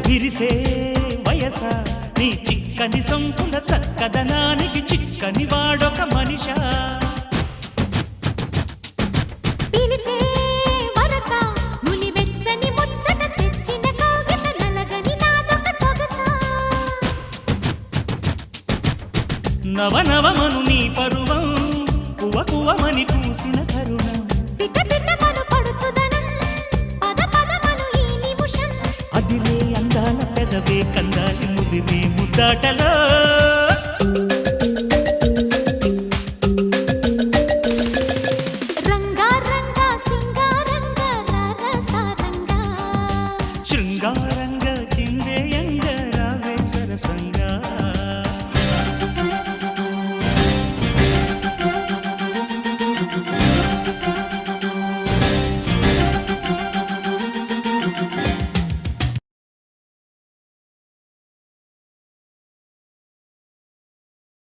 విరిసే వయస నీ చిక్కని సొంపుల చక్కదనానికి చిక్కని వాడొక మనిషా పిలిచే వరస ముని వెచ్చని ముచ్చట తెచ్చిన కాగిత నలగని నాదొక సొగస నవనవమను నీ పరువం కువ కువమని పూసిన తరుణం పిట పిటమను పడుచుదనం పద పదమను ఈ నిమిషం అదిలే అందాల పెదవే కందాలి ముదిరే ముద్దాటలో